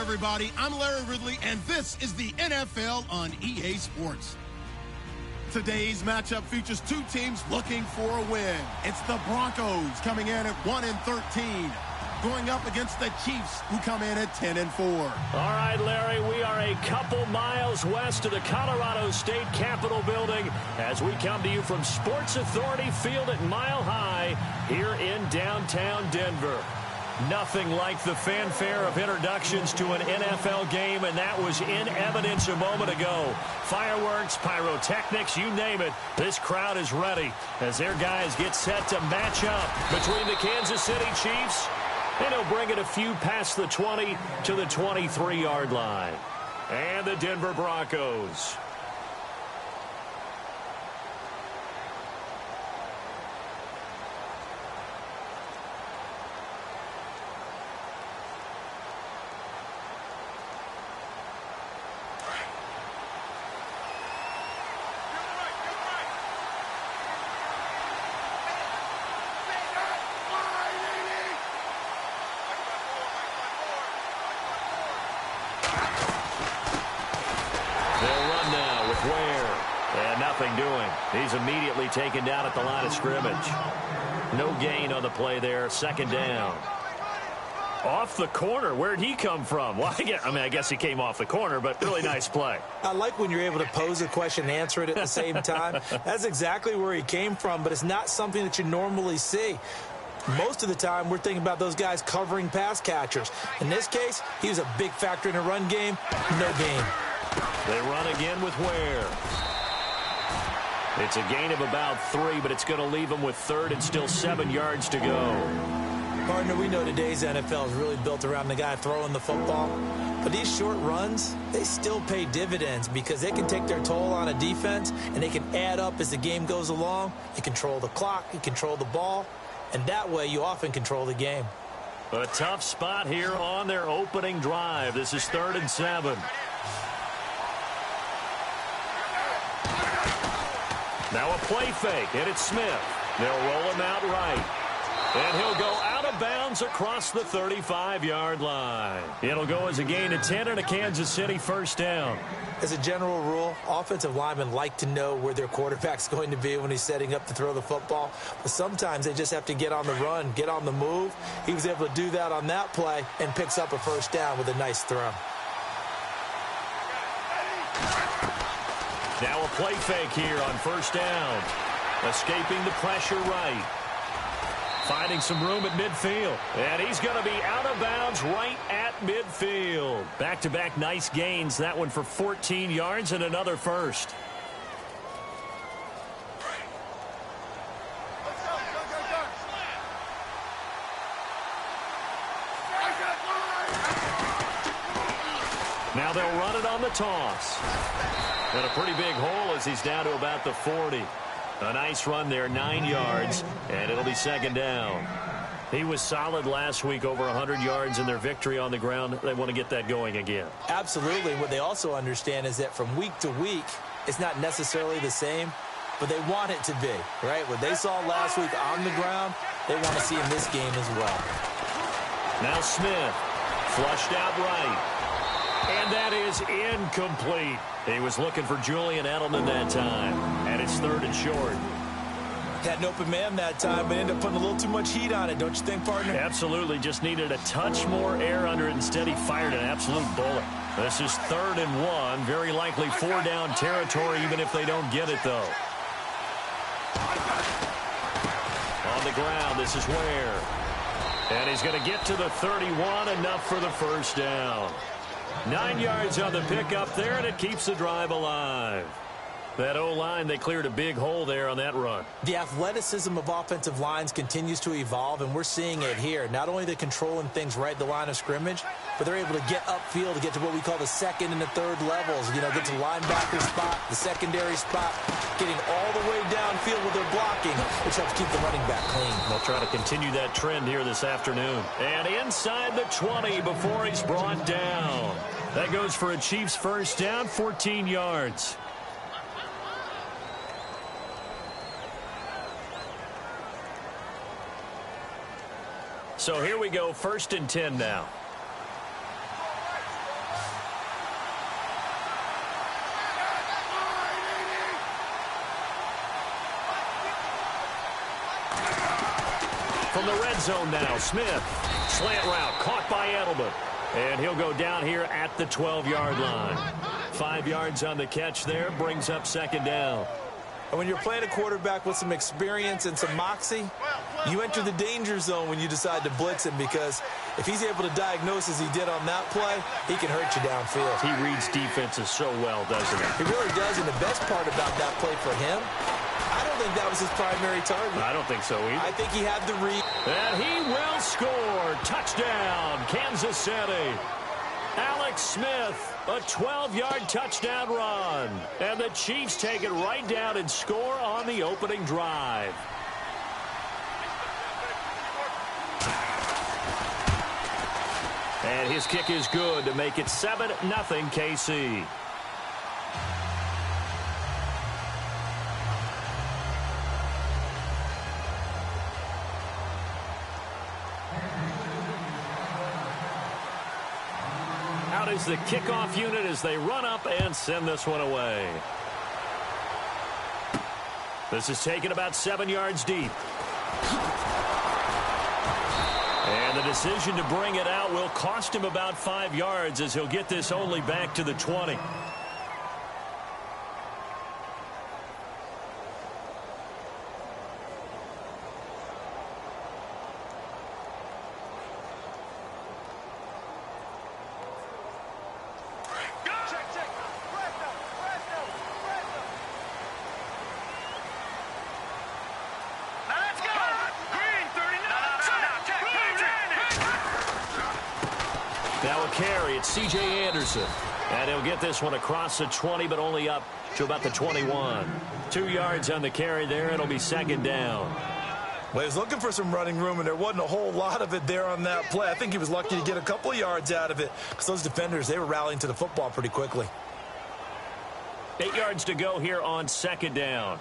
everybody. I'm Larry Ridley, and this is the NFL on EA Sports. Today's matchup features two teams looking for a win. It's the Broncos coming in at 1-13, going up against the Chiefs, who come in at 10-4. All right, Larry, we are a couple miles west of the Colorado State Capitol building as we come to you from Sports Authority Field at Mile High here in downtown Denver. Nothing like the fanfare of introductions to an NFL game, and that was in evidence a moment ago. Fireworks, pyrotechnics, you name it. This crowd is ready as their guys get set to match up between the Kansas City Chiefs, and he'll bring it a few past the 20 to the 23-yard line. And the Denver Broncos. Doing. He's immediately taken down at the line of scrimmage. No gain on the play there. Second down. Off the corner. Where'd he come from? Well, I guess he came off the corner, but really nice play. I like when you're able to pose a question and answer it at the same time. That's exactly where he came from, but it's not something that you normally see. Most of the time, we're thinking about those guys covering pass catchers. In this case, he was a big factor in the run game. No gain. They run again with Ware. It's a gain of about 3, but it's going to leave them with third and still 7 yards to go. Partner, we know today's NFL is really built around the guy throwing the football. But these short runs, they still pay dividends because they can take their toll on a defense, and they can add up as the game goes along. You control the clock, you control the ball, and that way you often control the game. A tough spot here on their opening drive. This is 3rd and 7. Now a play fake, and it's Smith. They'll roll him out right. And he'll go out of bounds across the 35-yard line. It'll go as a gain of 10 and a Kansas City first down. As a general rule, offensive linemen like to know where their quarterback's going to be when he's setting up to throw the football. But sometimes they just have to get on the run, get on the move. He was able to do that on that play and picks up a first down with a nice throw. Now a play fake here on first down. Escaping the pressure right. Finding some room at midfield. And he's going to be out of bounds right at midfield. Back-to-back nice gains. That one for 14 yards and another first. Now they'll run it on the toss. And a pretty big hole as he's down to about the 40. A nice run there, 9 yards, and it'll be second down. He was solid last week, over 100 yards in their victory on the ground. They want to get that going again. Absolutely. What they also understand is that from week to week, it's not necessarily the same, but they want it to be, right? What they saw last week on the ground, they want to see in this game as well. Now Smith, flushed out right. And that is incomplete. He was looking for Julian Edelman that time. And it's 3rd and short. Had an open man that time, but ended up putting a little too much heat on it, don't you think, partner? Absolutely. Just needed a touch more air under it. Instead, he fired an absolute bullet. This is 3rd and 1. Very likely 4-down territory, even if they don't get it, though. On the ground, this is Ware. And he's going to get to the 31, enough for the first down. 9 yards on the pickup there, and it keeps the drive alive. That O-line, they cleared a big hole there on that run. The athleticism of offensive lines continues to evolve, and we're seeing it here. Not only they're controlling things right at the line of scrimmage, but they're able to get upfield to get to what we call the second and the third levels. You know, get to the linebacker spot, the secondary spot, getting all the way downfield with their blocking, which helps keep the running back clean. They'll try to continue that trend here this afternoon. And inside the 20 before he's brought down. That goes for a Chiefs first down, 14 yards. So here we go, 1st and 10 now. From the red zone now, Smith. Slant route, caught by Edelman. And he'll go down here at the 12-yard line. 5 yards on the catch there, brings up second down. And when you're playing a quarterback with some experience and some moxie, you enter the danger zone when you decide to blitz him, because if he's able to diagnose as he did on that play, he can hurt you downfield. He reads defenses so well, doesn't he? He really does, and the best part about that play for him, I don't think that was his primary target. I don't think so either. I think he had the read. And he will score. Touchdown, Kansas City. Alex Smith, a 12-yard touchdown run. And the Chiefs take it right down and score on the opening drive. And his kick is good to make it 7-0 KC. Out is the kickoff unit as they run up and send this one away. This is taken about 7 yards deep. And the decision to bring it out will cost him about 5 yards, as he'll get this only back to the 20. Now a carry, it's C.J. Anderson. And he'll get this one across the 20, but only up to about the 21. 2 yards on the carry there. It'll be second down. Well, he was looking for some running room, and there wasn't a whole lot of it there on that play. I think he was lucky to get a couple of yards out of it, because those defenders, they were rallying to the football pretty quickly. 8 yards to go here on second down.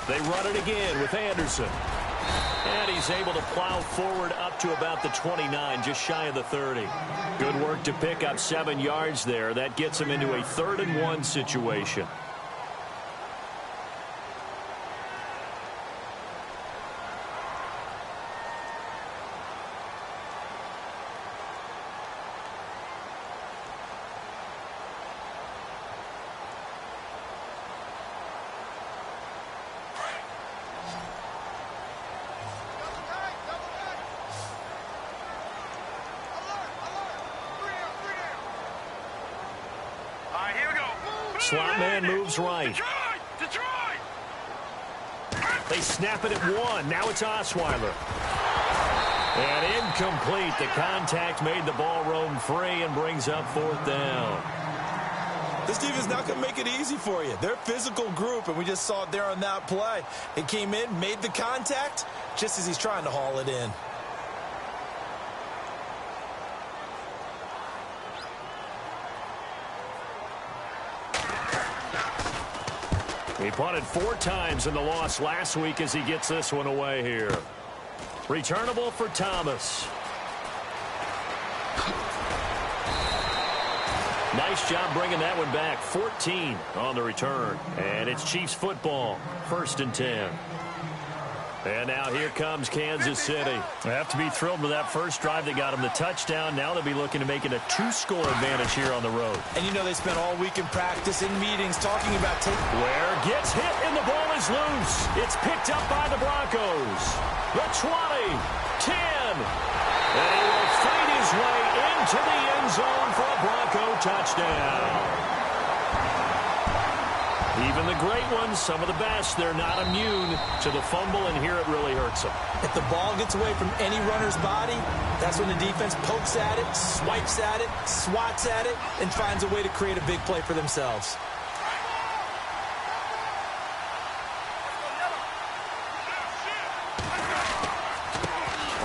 They run it again with Anderson. And he's able to plow forward up to about the 29, just shy of the 30. Good work to pick up 7 yards there. That gets him into a 3rd-and-1 situation. Slot man moves right. They snap it at 1. Now it's Osweiler. And incomplete. The contact made the ball roam free and brings up 4th down. This defense is not going to make it easy for you. They're a physical group, and we just saw it there on that play. It came in, made the contact, just as he's trying to haul it in. He punted 4 times in the loss last week as he gets this one away here. Returnable for Thomas. Nice job bringing that one back. 14 on the return. And it's Chiefs football. 1st and 10. And now here comes Kansas City. They have to be thrilled with that first drive that got them the touchdown. Now they'll be looking to make it a 2-score advantage here on the road. And you know they spent all week in practice, in meetings, talking about Ware gets hit and the ball is loose. It's picked up by the Broncos. The 20, 10. And he will fight his way into the end zone for a Bronco touchdown. Even the great ones, some of the best, they're not immune to the fumble, and here it really hurts them. If the ball gets away from any runner's body, that's when the defense pokes at it, swipes at it, swats at it, and finds a way to create a big play for themselves.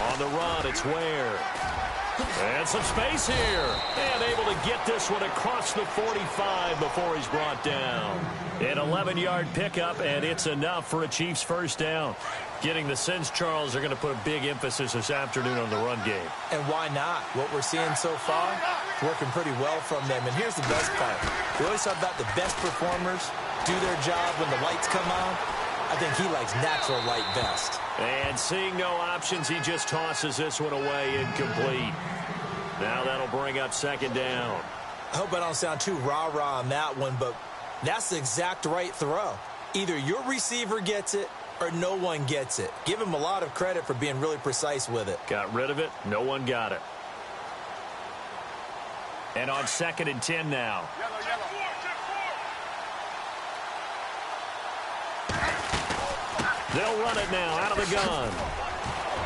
On the run, it's Ware. And some space here. And able to get this one across the 45 before he's brought down. An 11-yard pickup, and it's enough for a Chiefs first down. Getting the sense, Charles, are going to put a big emphasis this afternoon on the run game. And why not? What we're seeing so far, working pretty well from them. And here's the best part. We always talk about the best performers do their job when the lights come on. I think he likes natural light best. And seeing no options, he just tosses this one away incomplete. Now that'll bring up second down. I hope I don't sound too rah-rah on that one, but that's the exact right throw. Either your receiver gets it or no one gets it. Give him a lot of credit for being really precise with it. Got rid of it. No one got it. And on 2nd and 10 now. They'll run it now out of the gun.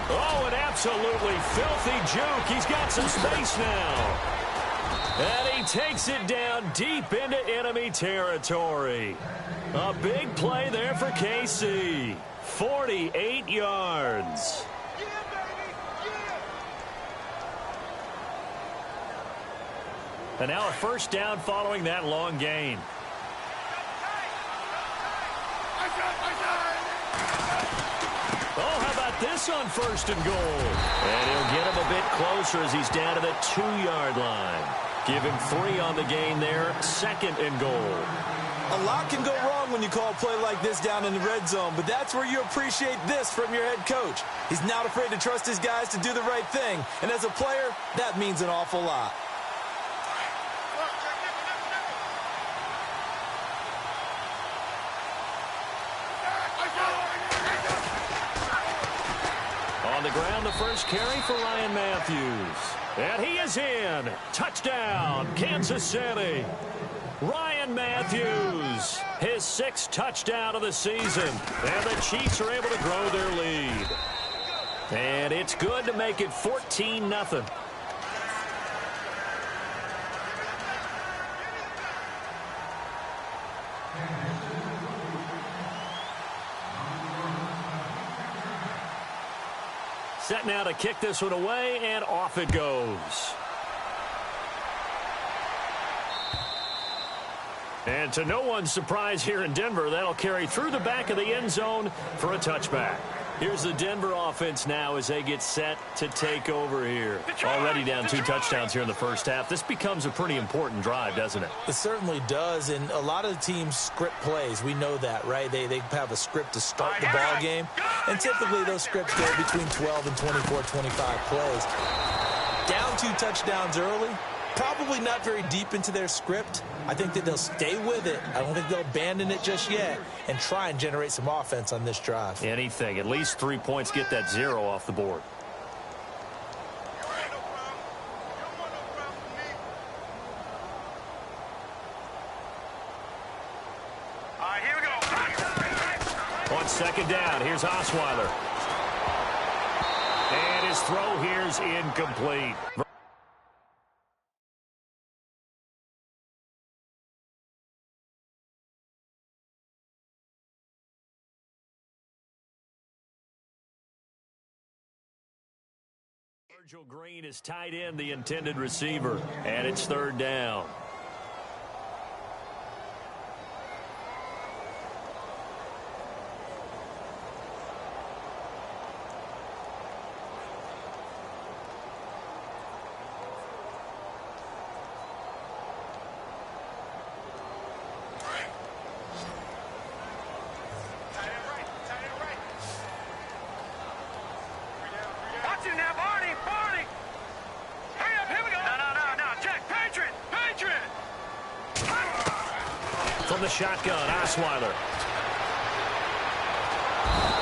Oh, an absolutely filthy juke. He's got some space now. And he takes it down deep into enemy territory. A big play there for KC. 48 yards. And now a first down following that long gain. Oh, how about this on 1st and goal? And he'll get him a bit closer as he's down to the 2-yard line. Give him 3 on the gain there. 2nd and goal. A lot can go wrong when you call a play like this down in the red zone, but that's where you appreciate this from your head coach. He's not afraid to trust his guys to do the right thing, and as a player, that means an awful lot. On the ground, the first carry for Ryan Matthews. And he is in. Touchdown, Kansas City. Ryan Matthews, his 6th touchdown of the season. And the Chiefs are able to grow their lead. And it's good to make it 14-0. Set now to kick this one away, and off it goes. And to no one's surprise here in Denver, that'll carry through the back of the end zone for a touchback. Here's the Denver offense now as they get set to take over here. Already down 2 touchdowns here in the first half. This becomes a pretty important drive, doesn't it? It certainly does, and a lot of teams script plays. We know that, right? They have a script to start the ball game, and typically those scripts go between 12 and 24, 25 plays. Down 2 touchdowns early, probably not very deep into their script. I think that they'll stay with it. I don't think they'll abandon it just yet and try and generate some offense on this drive. Anything. At least 3 points, get that 0 off the board. All right, here we go. On 2nd down, here's Osweiler. And his throw here's incomplete. Virgil Green is tied in the intended receiver, and it's 3rd down. From the shotgun, Osweiler.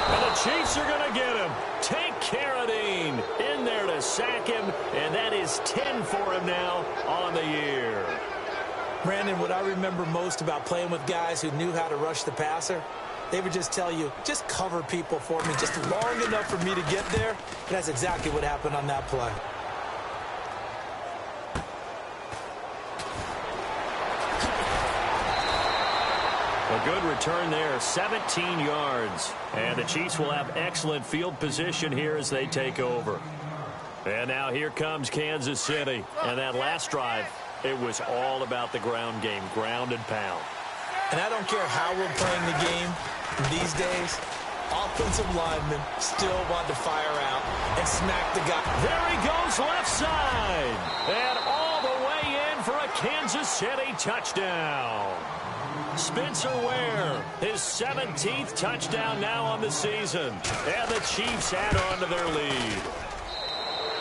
And the Chiefs are going to get him. Tank Carradine in there to sack him, and that is 10 for him now on the year. Brandon, what I remember most about playing with guys who knew how to rush the passer, they would just tell you, just cover people for me just long enough for me to get there. And that's exactly what happened on that play. A good return there, 17 yards. And the Chiefs will have excellent field position here as they take over. And now here comes Kansas City. And that last drive, it was all about the ground game, ground and pound. And I don't care how we're playing the game these days, offensive linemen still want to fire out and smack the guy. There he goes left side. And all the way in for a Kansas City touchdown. Spencer Ware, his 17th touchdown now on the season. And the Chiefs add on to their lead.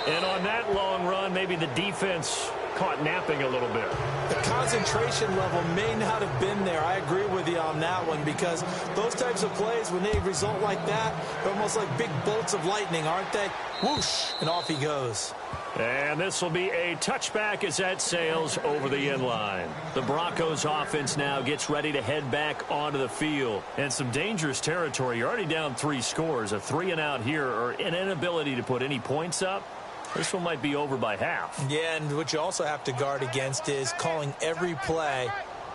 And on that long run, maybe the defense caught napping a little bit. The concentration level may not have been there. I agree with you on that one, because those types of plays, when they result like that, they're almost like big bolts of lightning, aren't they? Whoosh, and off he goes. And this will be a touchback as that sails over the end line. The Broncos offense now gets ready to head back onto the field. And some dangerous territory. You're already down 3 scores. A 3-and-out here, or an inability to put any points up. This one might be over by half. Yeah, and what you also have to guard against is calling every play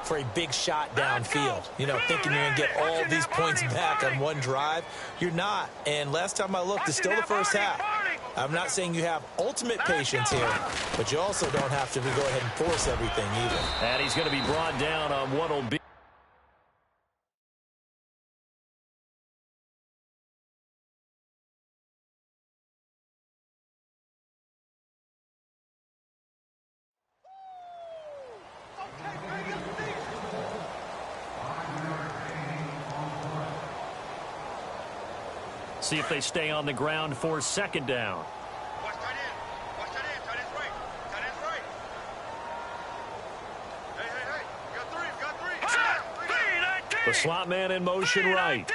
for a big shot downfield. You know, thinking you're going to get all these points back on one drive. You're not. And last time I looked, it's still the first half. I'm not saying you have ultimate patience here, but you also don't have to go ahead and force everything either. And he's going to be brought down on what will be. See if they stay on the ground for second down. Watch tight end. Watch tight end. Tight end's right. Tight end's right. Hey. We got three. The slot man in motion right.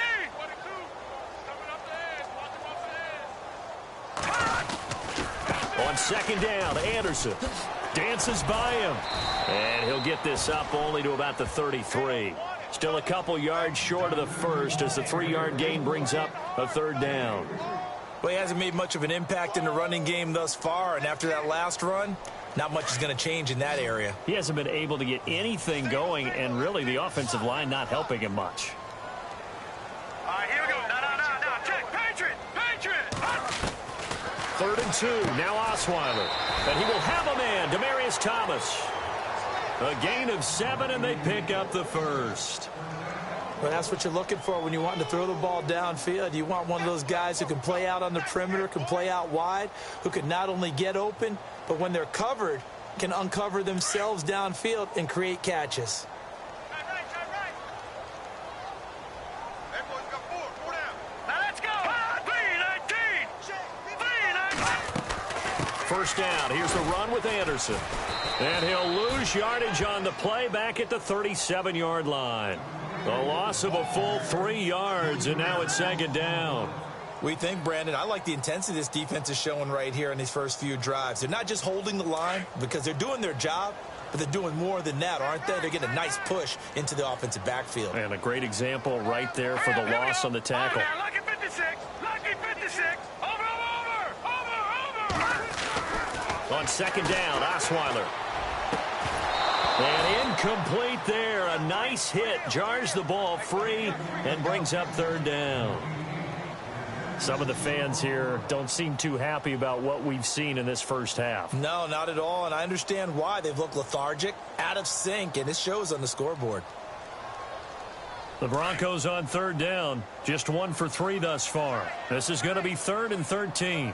On second down, Anderson dances by him. And he'll get this up only to about the 33. Still a couple yards short of the first as the 3-yard gain brings up a third down. Well, he hasn't made much of an impact in the running game thus far, and after that last run, not much is going to change in that area. He hasn't been able to get anything going, and really the offensive line not helping him much. All right, here we go. No. Check. Patriot. 3rd and 2. Now Osweiler. And he will have a man, Demaryius Thomas. A gain of 7, and they pick up the first. Well, that's what you're looking for when you want to throw the ball downfield. You want one of those guys who can play out on the perimeter, can play out wide, who can not only get open, but when they're covered, can uncover themselves downfield and create catches. Right. Hey, boys, we got 4 down. Now let's go. 3-19. First down. Here's the run with Anderson. And he'll lose yardage on the play back at the 37-yard line. The loss of a full 3 yards, and now it's second down. We think, Brandon, I like the intensity this defense is showing right here in these first few drives. They're not just holding the line because they're doing their job, but they're doing more than that, aren't they? They're getting a nice push into the offensive backfield. And a great example right there for the loss on the tackle. Lucky 56. Over. On second down, Osweiler. And incomplete there. A nice hit. Jars the ball free and brings up third down. Some of the fans here don't seem too happy about what we've seen in this first half. No, not at all, and I understand why. They've looked lethargic, out of sync, and it shows on the scoreboard. The Broncos on third down. Just 1 for 3 thus far. This is going to be 3rd and 13.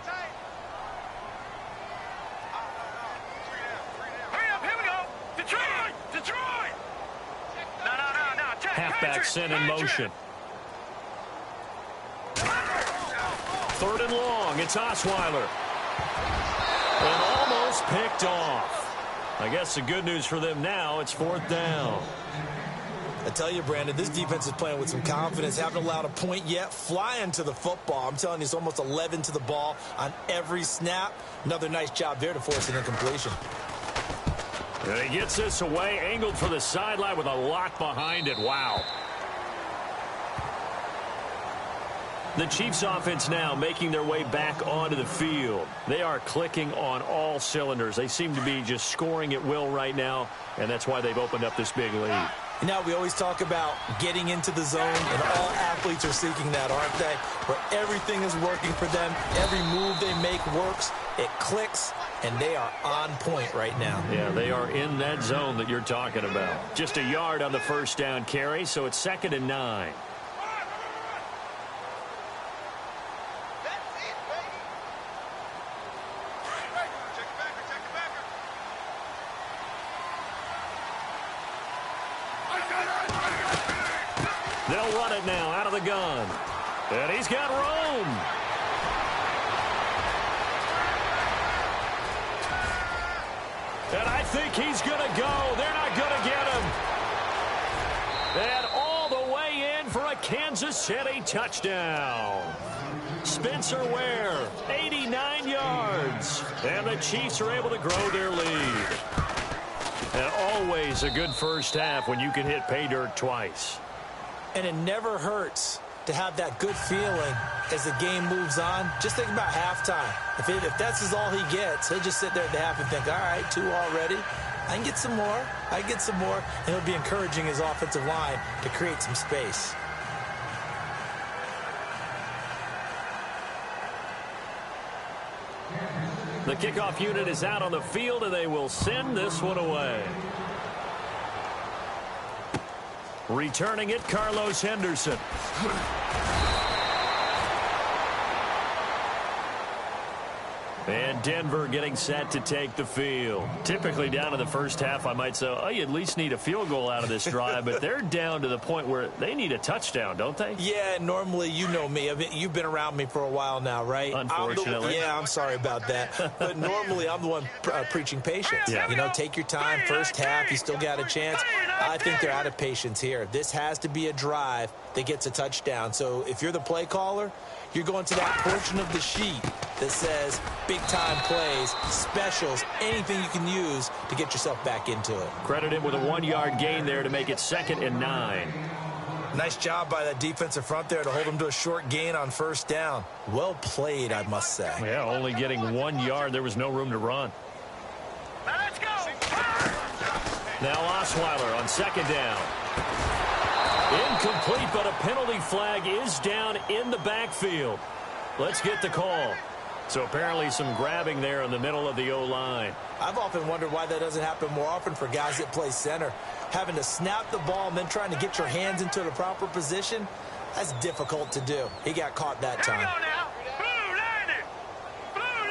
Halfback sent in motion. 3rd and long. It's Osweiler. And almost picked off. I guess the good news for them now, it's 4th down. I tell you, Brandon, this defense is playing with some confidence. Haven't allowed a point yet. Flying to the football. I'm telling you, it's almost 11 to the ball on every snap. Another nice job there to force an incompletion. And he gets this away, angled for the sideline with a lock behind it. Wow. The Chiefs offense now making their way back onto the field. They are clicking on all cylinders. They seem to be just scoring at will right now, and that's why they've opened up this big lead. You know, we always talk about getting into the zone, and all athletes are seeking that, aren't they? Where everything is working for them, every move they make works, it clicks, and they are on point right now. Yeah, they are in that zone that you're talking about. Just a yard on the first down carry, so it's 2nd and 9. They'll run it now out of the gun. And he's got room. And I think he's going to go. They're not going to get him. And all the way in for a Kansas City touchdown. Spencer Ware, 89 yards. And the Chiefs are able to grow their lead. And always a good first half when you can hit pay dirt twice. And it never hurts to have that good feeling as the game moves on. Just think about halftime. If that's all he gets, he'll just sit there at the half and think, all right, 2 already. I can get some more. I can get some more. And he'll be encouraging his offensive line to create some space. The kickoff unit is out on the field, and they will send this one away. Returning it, Carlos Henderson. And Denver getting set to take the field. Typically down in the first half, I might say, oh, you at least need a field goal out of this drive, but they're down to the point where they need a touchdown, don't they? Yeah, normally, you know me. I mean, you've been around me for a while now, right? Unfortunately. I'm sorry about that. But normally, I'm the one preaching patience. Yeah. You know, take your time. First half, you still got a chance. I think they're out of patience here. This has to be a drive that gets a touchdown. So if you're the play caller, you're going to that portion of the sheet that says big-time plays, specials, anything you can use to get yourself back into it. Credit him with a 1-yard gain there to make it 2nd and 9. Nice job by that defensive front there to hold him to a short gain on first down. Well played, I must say. Yeah, only getting 1 yard. There was no room to run. Let's go. Now Osweiler on 2nd down. Incomplete, but a penalty flag is down in the backfield. Let's get the call. So apparently some grabbing there in the middle of the O-line. I've often wondered why that doesn't happen more often for guys that play center. Having to snap the ball and then trying to get your hands into the proper position, that's difficult to do. He got caught that time. Here we go now. Blue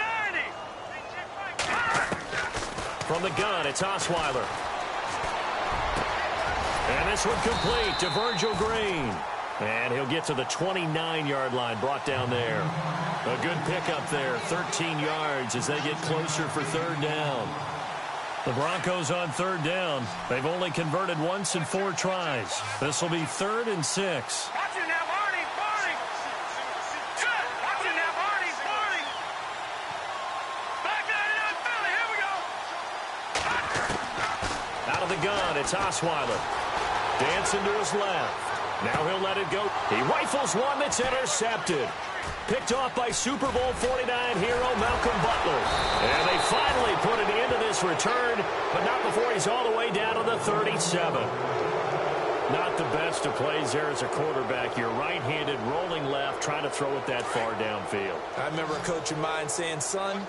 90. From the gun, it's Osweiler. And this one complete to Virgil Green. And he'll get to the 29-yard line, brought down there. A good pickup there, 13 yards as they get closer for 3rd down. The Broncos on 3rd down. They've only converted once in 4 tries. This will be 3rd and 6. Watch it now, Barney. Good. Watch it now, Barney. Back down in Philly. Here we go. Out of the gun, it's Osweiler. Dancing to his left. Now he'll let it go. He rifles one that's intercepted. Picked off by Super Bowl 49 hero Malcolm Butler. And they finally put an end to this return, but not before he's all the way down to the 37. Not the best of plays there as a quarterback. You're right-handed, rolling left, trying to throw it that far downfield. I remember a coach of mine saying, son,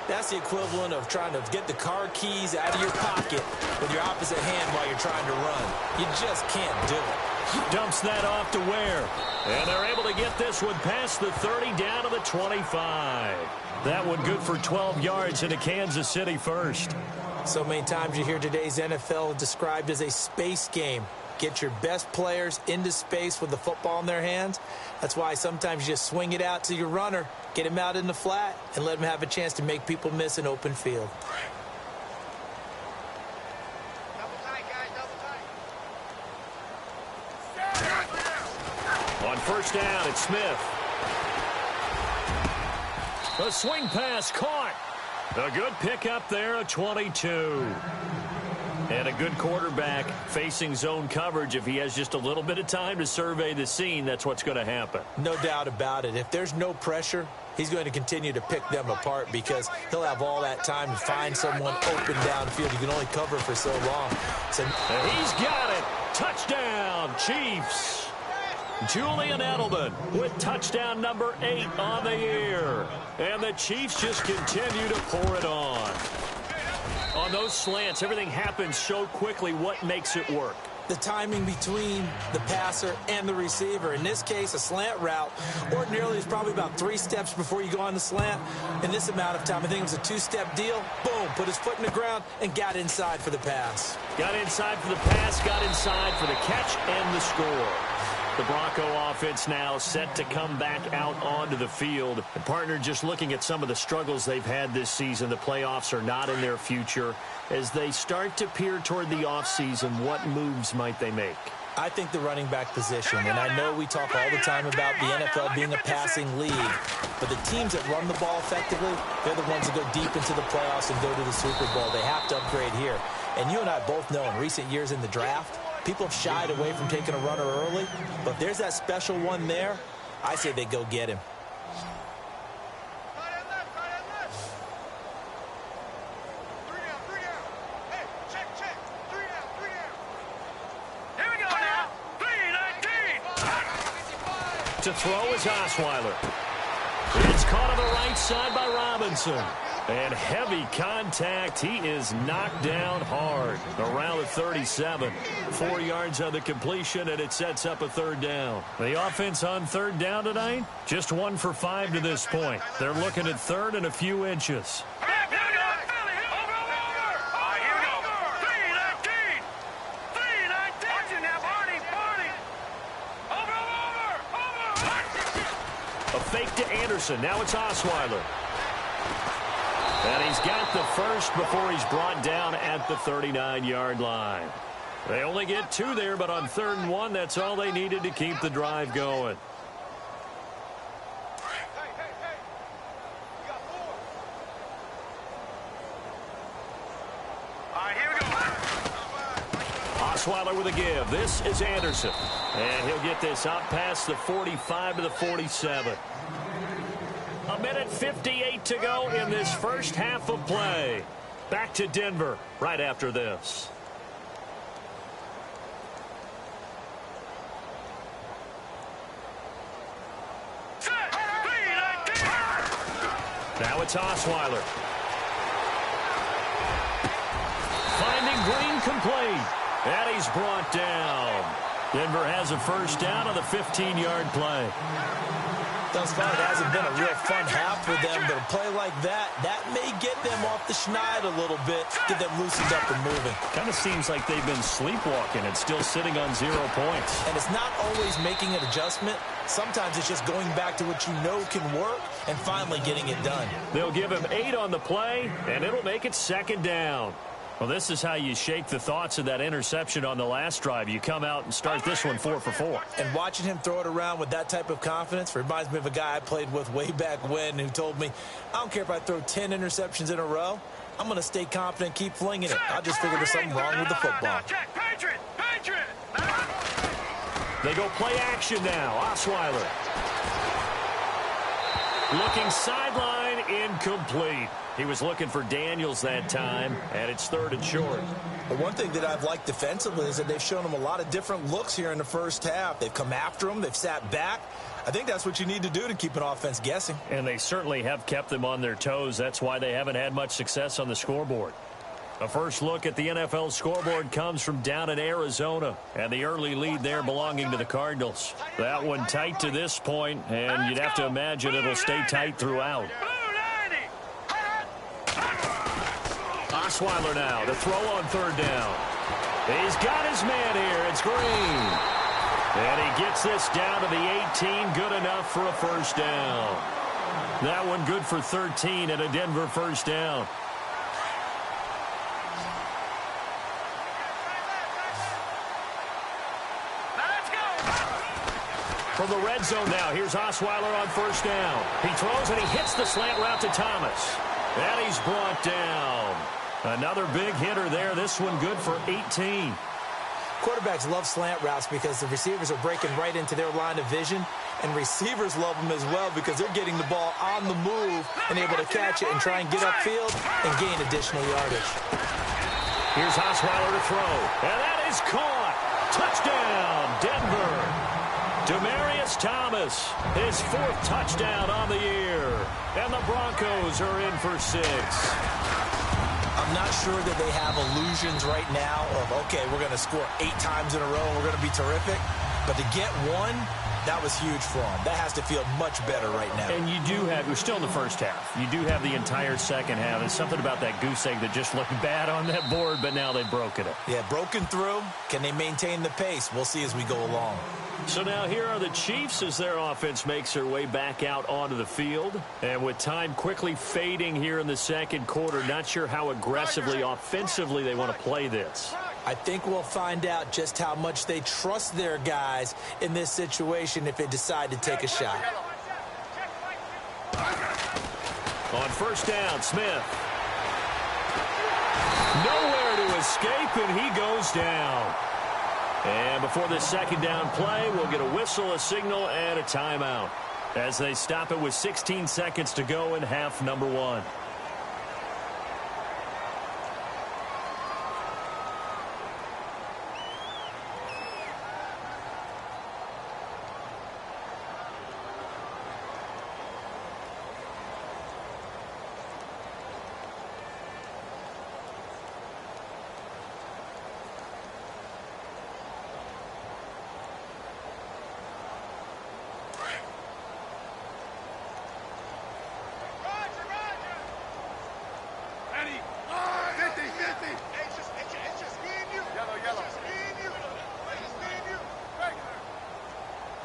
that's the equivalent of trying to get the car keys out of your pocket with your opposite hand while you're trying to run. You just can't do it. Dumps that off to Ware. And they're able to get this one past the 30 down to the 25. That one good for 12 yards into Kansas City first. So many times you hear today's NFL described as a space game. Get your best players into space with the football in their hands. That's why sometimes you just swing it out to your runner, get him out in the flat, and let him have a chance to make people miss an open field. On first down, it's Smith. A swing pass caught. A good pickup there, a 22. And a good quarterback facing zone coverage. If he has just a little bit of time to survey the scene, that's what's going to happen. No doubt about it. If there's no pressure, he's going to continue to pick them apart because he'll have all that time to find someone open downfield. You can only cover for so long. And he's got it. Touchdown, Chiefs. Julian Edelman with touchdown number 8 on the year. And the Chiefs just continue to pour it on. On those slants, everything happens so quickly. What makes it work? The timing between the passer and the receiver. In this case, a slant route ordinarily is probably about 3 steps before you go on the slant. In this amount of time, I think it was a 2-step deal. Boom, put his foot in the ground and got inside for the pass. Got inside for the pass, got inside for the catch and the score. The Bronco offense now set to come back out onto the field. And partner, just looking at some of the struggles they've had this season, the playoffs are not in their future. As they start to peer toward the offseason, what moves might they make? I think the running back position, and I know we talk all the time about the NFL being a passing league, but the teams that run the ball effectively, they're the ones that go deep into the playoffs and go to the Super Bowl. They have to upgrade here. And you and I both know in recent years in the draft, people have shied away from taking a runner early, but if there's that special one there, I say they go get him. To throw is Osweiler. It's caught on the right side by Robinson. And heavy contact. He is knocked down hard around the 37. 4 yards on the completion, and it sets up a 3rd down. The offense on 3rd down tonight, just 1 for 5 to this point. They're looking at 3rd and a few inches. A fake to Anderson. Now it's Osweiler. And he's got the first before he's brought down at the 39-yard line. They only get 2 there, but on 3rd and 1, that's all they needed to keep the drive going. Osweiler with a give. This is Anderson. And he'll get this out past the 45 to the 47. A minute 58 to go in this first half of play. Back to Denver right after this. Now it's Osweiler. Finding Green complete. And he's brought down. Denver has a first down on the 15-yard play. Thus far, it hasn't been a real fun half for them, but a play like that may get them off the schneid a little bit, get them loosened up and moving. Kind of seems like they've been sleepwalking and still sitting on 0 points. And it's not always making an adjustment. Sometimes it's just going back to what you know can work and finally getting it done. They'll give him 8 on the play, and it'll make it 2nd down. Well, this is how you shake the thoughts of that interception on the last drive. You come out and start this one 4 for 4. And watching him throw it around with that type of confidence reminds me of a guy I played with way back when who told me, I don't care if I throw 10 interceptions in a row. I'm going to stay confident, keep flinging it. I just figured there's something wrong with the football. They go play action now. Osweiler. Looking sideline, incomplete. He was looking for Daniels that time, and it's 3rd and short. But one thing that I've liked defensively is that they've shown him a lot of different looks here in the first half. They've come after him. They've sat back. I think that's what you need to do to keep an offense guessing. And they certainly have kept them on their toes. That's why they haven't had much success on the scoreboard. A first look at the NFL scoreboard comes from down in Arizona, and the early lead there belonging to the Cardinals. That one tight to this point, and you'd have to imagine it'll stay tight throughout. Osweiler now to throw on 3rd down. He's got his man here. It's Green. And he gets this down to the 18. Good enough for a first down. That one good for 13 and a Denver first down. From the red zone now, here's Osweiler on 1st down. He throws and he hits the slant route to Thomas. And he's brought down. Another big hitter there. This one good for 18. Quarterbacks love slant routes because the receivers are breaking right into their line of vision. And receivers love them as well because they're getting the ball on the move and able to catch it and try and get upfield and gain additional yardage. Here's Osweiler to throw. And that is caught. Touchdown, Denver. Demaryius Thomas, his 4th touchdown on the year. And the Broncos are in for 6. I'm not sure that they have illusions right now of, okay, we're going to score 8 times in a row and we're going to be terrific. But to get one, that was huge for them. That has to feel much better right now. And you do have, we're still in the first half. You do have the entire second half. There's something about that goose egg that just looked bad on that board, but now they've broken it. Yeah, broken through. Can they maintain the pace? We'll see as we go along. So now here are the Chiefs as their offense makes their way back out onto the field. And with time quickly fading here in the second quarter, not sure how aggressively, offensively they want to play this. I think we'll find out just how much they trust their guys in this situation if they decide to take a shot. On first down, Smith. Nowhere to escape, and he goes down. And before this second down play, we'll get a whistle, a signal, and a timeout as they stop it with 16 seconds to go in half number 1.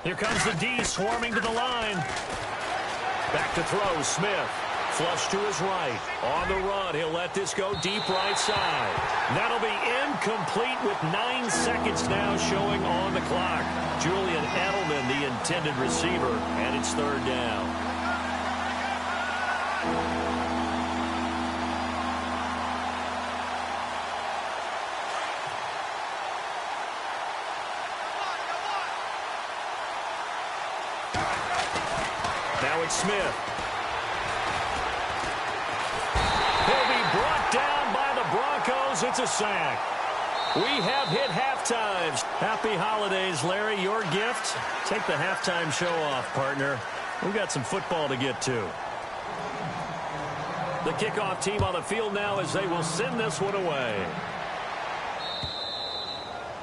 Here comes the D swarming to the line. Back to throw, Smith. Flush to his right. On the run, he'll let this go deep right side. That'll be incomplete with 9 seconds now showing on the clock. Julian Edelman, the intended receiver, and it's 3rd down. Now it's Smith. He'll be brought down by the Broncos. It's a sack. We have hit halftime. Happy holidays, Larry. Your gift? Take the halftime show off, partner. We've got some football to get to. The kickoff team on the field now as they will send this one away.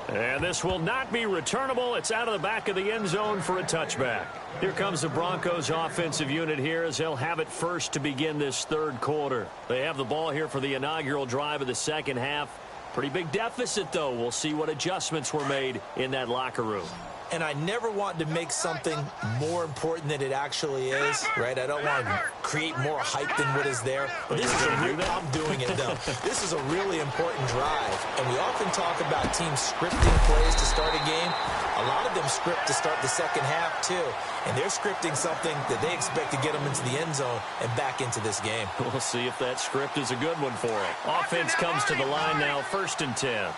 And this will not be returnable. It's out of the back of the end zone for a touchback. Here comes the Broncos offensive unit here as they'll have it first to begin this 3rd quarter. They have the ball here for the inaugural drive of the second half. Pretty big deficit, though. We'll see what adjustments were made in that locker room. And I never want to make something more important than it actually is, right? I don't want to create more hype than what is there. But this is I'm doing it, though. This is a really important drive. And we often talk about teams scripting plays to start a game. A lot of them script to start the second half, too. And they're scripting something that they expect to get them into the end zone and back into this game. We'll see if that script is a good one for them. Offense comes to the line now, 1st and 10.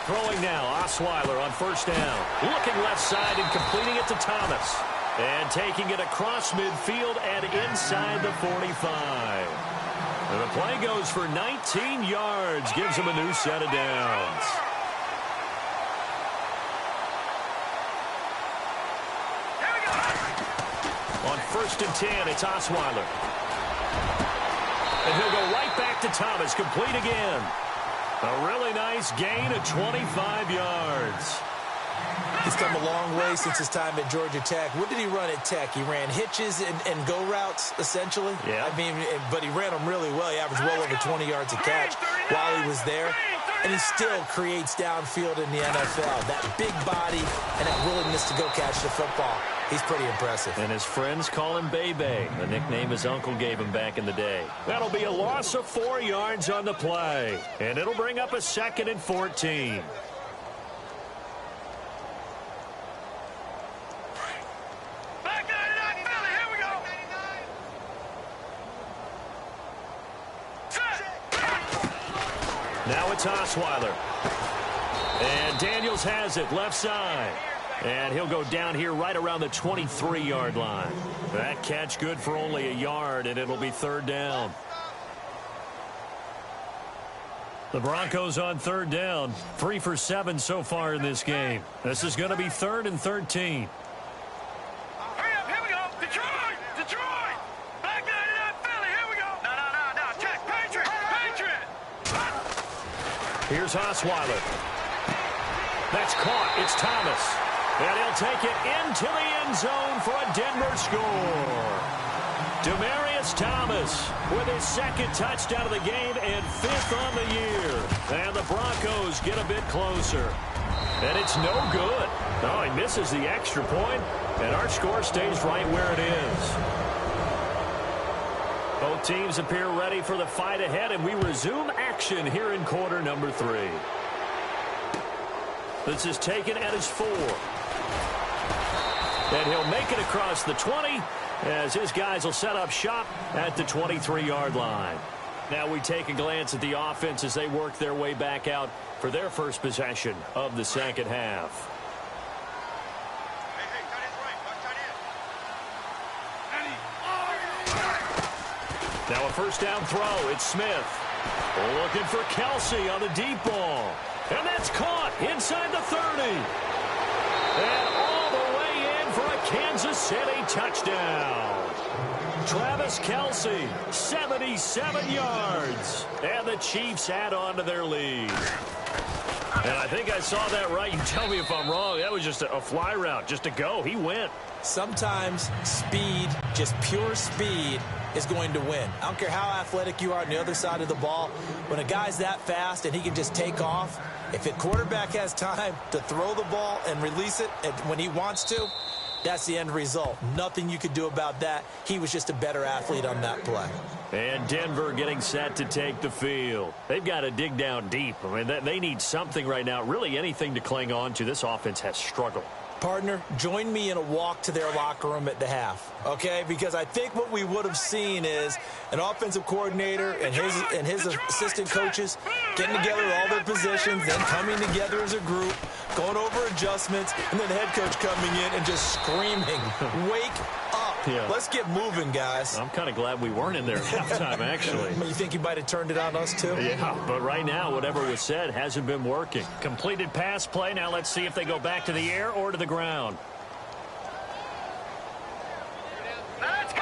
Throwing now, Osweiler on first down. Looking left side and completing it to Thomas. And taking it across midfield and inside the 45. And the play goes for 19 yards. Gives him a new set of downs. On 1st and 10, it's Osweiler. And he'll go right back to Thomas. Complete again. A really nice gain of 25 yards. He's come a long way since his time at Georgia Tech. What did he run at Tech? He ran hitches and go routes, essentially. Yeah. I mean, but he ran them really well. He averaged well over 20 yards a catch while he was there. And he still creates downfield in the NFL. That big body and that willingness to go catch the football. He's pretty impressive. And his friends call him Bebe, the nickname his uncle gave him back in the day. That'll be a loss of 4 yards on the play. And it'll bring up a 2nd and 14. Now it's Osweiler. And Daniels has it left side. And he'll go down here right around the 23-yard line. That catch good for only a yard, and it'll be 3rd down. The Broncos on third down. 3 for 7 so far in this game. This is going to be 3rd and 13. Hurry up, here we go. Detroit! Detroit! Back 99 Philly, here we go. No. Check, Patriot! Here's Osweiler. That's caught. It's Thomas. And he'll take it into the end zone for a Denver score. Demaryius Thomas with his 2nd touchdown of the game and 5th on the year. And the Broncos get a bit closer. And it's no good. Oh, he misses the extra point, and our score stays right where it is. Both teams appear ready for the fight ahead, and we resume action here in quarter number 3. This is taken at his 4. And he'll make it across the 20 as his guys will set up shop at the 23-yard line. Now we take a glance at the offense as they work their way back out for their first possession of the second half. Now a first down throw. It's Smith. Looking for Kelsey on the deep ball. And that's caught inside the 30. And all the way in for a Kansas City touchdown. Travis Kelsey, 77 yards. And the Chiefs add on to their lead. And I think I saw that right. You tell me if I'm wrong. That was just a fly route, just a go. He went. Sometimes speed, just pure speed, is going to win. I don't care how athletic you are on the other side of the ball. When a guy's that fast and he can just take off, if the quarterback has time to throw the ball and release it when he wants to, that's the end result. Nothing you could do about that. He was just a better athlete on that play. And Denver getting set to take the field. They've got to dig down deep. I mean, they need something right now, really anything to cling on to. This offense has struggled. Partner, join me in a walk to their locker room at the half, okay? Because I think what we would have seen is an offensive coordinator and his assistant coaches getting together all their positions, then coming together as a group, going over adjustments, and then the head coach coming in and just screaming, wake up. Yeah. Let's get moving, guys. I'm kind of glad we weren't in there at halftime, actually. You think he might have turned it on us, too? Yeah, but right now, whatever was said hasn't been working. Completed pass play. Now let's see if they go back to the air or to the ground. Let's go!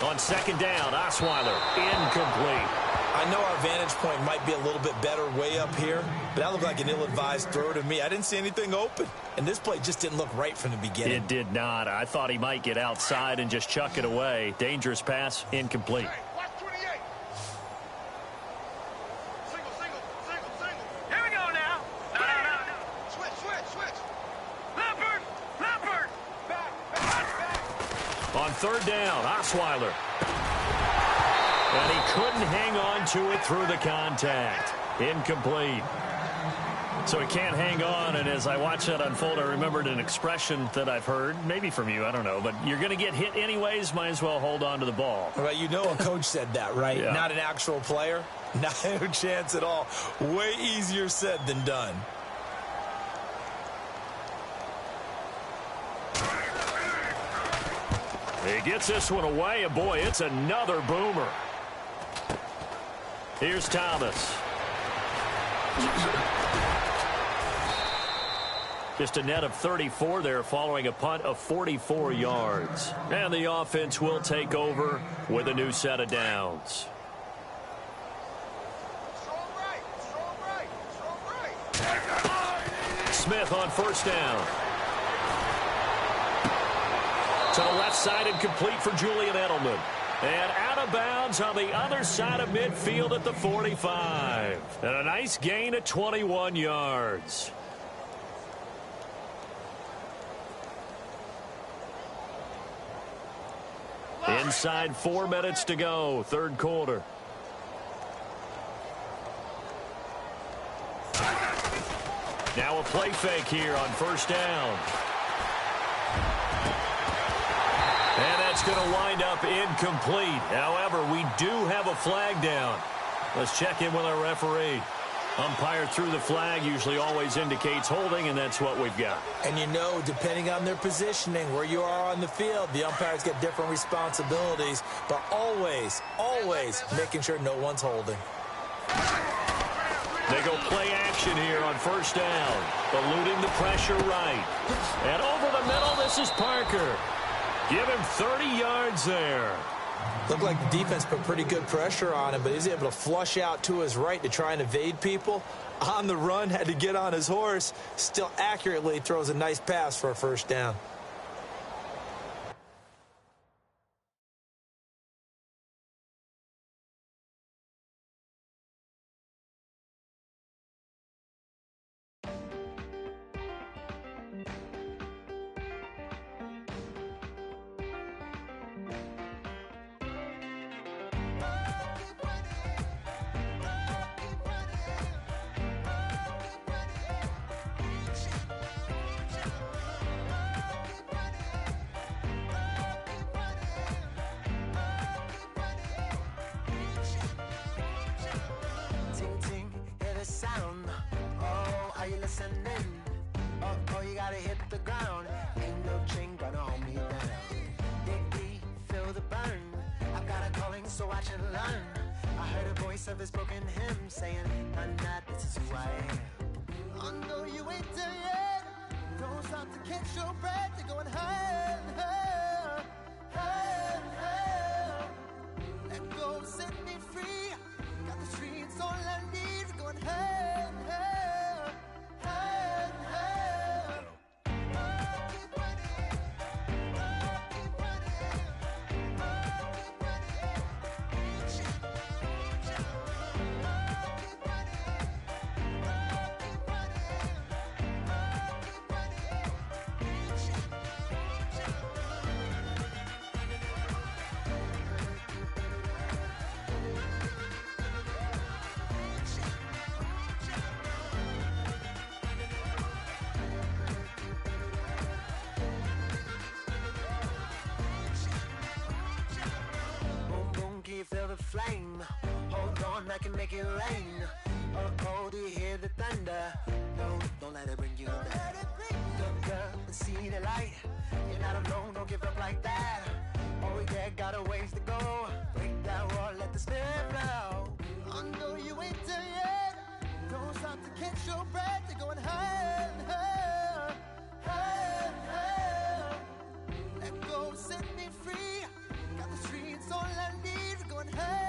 On second down, Osweiler, incomplete. I know our vantage point might be a little bit better way up here, but that looked like an ill-advised throw to me. I didn't see anything open, and this play just didn't look right from the beginning. It did not. I thought he might get outside and just chuck it away. Dangerous pass, incomplete. Watch 28. Single. Here we go now. No. Switch. Leopard. Back. On third down, Osweiler. And he couldn't hang on to it through the contact. Incomplete. So he can't hang on, and as I watched that unfold, I remembered an expression that I've heard, maybe from you, I don't know, but you're going to get hit anyways, might as well hold on to the ball. Well, you know a coach said that, right? Yeah. Not an actual player. Not a chance at all. Way easier said than done. He gets this one away, and boy, it's another boomer. Here's Thomas. Just a net of 34 there following a punt of 44 yards. And the offense will take over with a new set of downs. Smith on first down. To the left side and complete for Julian Edelman. And out of bounds on the other side of midfield at the 45. And a nice gain of 21 yards. Inside 4 minutes to go, third quarter. Now a play fake here on first down. And that's going to wind up incomplete. However, we do have a flag down. Let's check in with our referee. Umpire threw the flag, usually always indicates holding, and that's what we've got. And you know, depending on their positioning, where you are on the field, the umpires get different responsibilities, but always making sure no one's holding. They go play action here on first down. Eluding the pressure right. And over the middle, this is Parker. Give him 30 yards there. Looked like the defense put pretty good pressure on him, but he's able to flush out to his right to try and evade people. On the run, had to get on his horse. Still accurately throws a nice pass for a first down. Oh, you gotta hit the ground. Ain't no chain gonna hold me down. Dig, feel the burn. I've got a calling, so I should learn. I heard a voice of this broken hymn saying, I'm not, this is who I am. I know you ain't there yet. Don't stop to catch your breath. You're going higher and higher, higher and higher. Let go, set me free. Got the streets all I need. We're going higher and higher, higher and higher. Keep running, keep running, keep feel the flame. Hold on, I can make it rain. Oh, do you hear the thunder? No, don't let it bring you down. Look up and see the light. You're not alone, don't give up like that. Oh yeah, got a ways to go. Break that wall, let the spirit flow. I know you ain't there yet. Don't stop to catch your breath. You're going higher and higher, higher and higher. Let go, set me free. Got the streets all I need. Going higher.